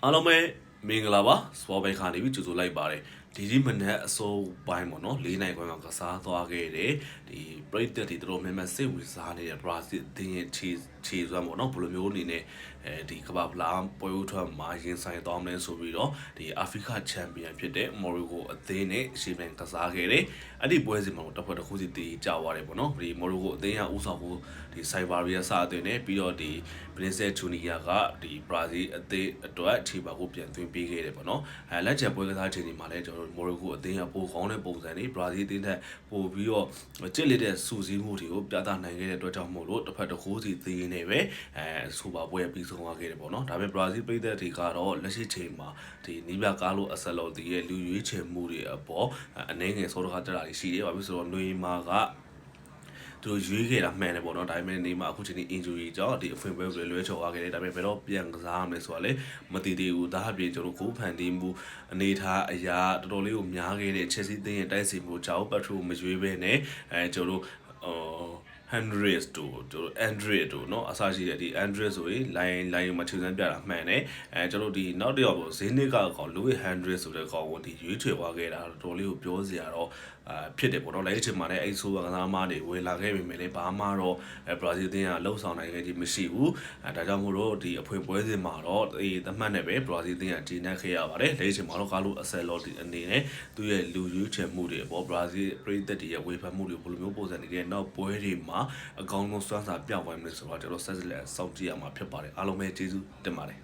အားလုံးပဲမင်္ဂလာပါစပေါ်ဘဲခါနေပြီးကြိုဆိုလိုက်ပါတယ်ဒီမနက်အစိုးပိုင်းပေါ့နော်၄နိုင်ခွဲကစားသွားခဲ့တယ်ဒီပရိသတ်တွေတော်တော်များများစိတ်ဝင်စားနေတဲ့ဘရာဇီးအသင်းရဲ့ခြေစွမ်းပေါ့နော်ဘယ်လိုမျိုးအနေနဲ့ဒီကမ္ဘာဖလားပွဲဥထွက်မှာရင်ဆိုင်သွားမလဲဆိုပြီးတော့ဒီအာဖရိကချန်ပီယံဖြစ်တဲ့မော်ရိုကိုအသင်းနဲ့ရှေ့ပြန်ကစားခဲ့တယ်အဲ့ဒီပွဲစဉ်မှာတစ်ဖက်တစ်ခုစီတည်ကြသွားတယ်ပေါ့နော်ဒီမော်ရိုကိုအသင်းကဥဆောင်ဖို့ဒီဆိုင်ဘာရီယာစာအသင်းနဲ့ပြီးတော့ဒီဘရင်းဆက်ဂျူနီယာကဒီဘရာဇီးအသင်းအတွက်အခြေပါကိုပြန်သွင်းပေးခဲ့တယ်ပေါ့နော်လက်ချက်ပွဲကစားချိန်ဒီမှာလည်းကျွန်တော်တို့မော်ရိုကိုအသင်းကပိုကောင်းတဲ့ပုံစံတွေဘရာဇီးအသင်းထက်ပိုပြီးတော့ကြစ်လက်တဲ့စူးစီးမှုတွေကိုပြသနိုင်ခဲ့တဲ့အတွက်ကြောင့်မို့လို့တစ်ဖက်တစ်ခုစီသင်းနေပဲစူပါပွဲပြီးဆုံးသွားခဲ့တယ်ပေါ့နော်ဒါပေမဲ့ဘရာဇီးပြည်သက်တွေကတော့လက်ရှိချိန်မှာဒီနီးပြကားလို့အဆက်လို့ဒီရဲ့လူရွေးချယ်မှုတွေအပေါ်အနေငယ်စောတကားတက်တာရှိတယ်ဘာဖြစ်ဆိုတော့နွေမာကသူတို့ရွေးခဲ့တာမှန်တယ်ပေါ့နော်ဒါပေမဲ့နေမှာအခုချိန်ဒီ injury ကြောင့်ဒီအဖွင့်ပွဲကိုလွဲချော်သွားခဲ့တယ်ဒါပေမဲ့ဘယ်တော့ပြန်ကစားရမလဲဆိုတာလည်းမသိသေးဘူးဒါအပြင်ကျွန်တော်ကိုဖန်တီးမှုအနေထားအရာတော်တော်လေးကိုများခဲ့တဲ့ Chelsea သင်းရဲ့တိုက်စစ်မှုကြောင့်ပတ်ထရိုမရွေးဘဲနဲ့ကျွန်တော်Andres တို့Andres တို့เนาะအစားရှိတဲ့ဒီ Andres ဆိုရင် line မှာခြေစမ်းပြတာမှန်တယ်ကျွန်တော်ဒီနောက်တစ်ယောက်ပေါ့ဇင်းနစ်ကောင် Louis Andres ဆိုတဲ့ကောင်ကိုဒီရွေးချယ်သွားခဲ့တာတော်တော်လေးကိုပြောစရာတော့ဖြစ်တယ်ပေါ့နော်လိုက်ချိန်မှာလည်းအဲ့ဆိုးကစားမတွေဝယ်လာခဲ့ပေမဲ့လည်းဘာမှတော့ဘရာဇီးအသင်းကလှုပ်ဆောင်နိုင်ခဲ့ခြင်းမရှိဘူးဒါကြောင့်မို့လို့ဒီအဖွင့်ပွဲစဉ်မှာတော့ဒီသတ်မှတ်နဲ့ပဲဘရာဇီးအသင်းကဂျင်းနှက်ခဲ့ရပါတယ်လိုက်ချိန်မှာတော့ကာလိုအဆယ်လော်ဒီအနေနဲ့သူ့ရဲ့လူရွေးချယ်မှုတွေပေါ့ဘရာဇီးပြည်သက်တွေရဲ့ဝေဖန်မှုတွေဘယ်လိုမျိုးပုံစံတွေနဲ့နောက်ပွဲတွေမှာအကောင်းဆုံးစွမ်းစာပြပွဲမယ်ဆိုတော့ကျွန်တော်ဆက်လက်စောင့်ကြည့်ရမှာဖြစ်ပါတယ်အားလုံးပဲကျေးဇူးတင်ပါတယ်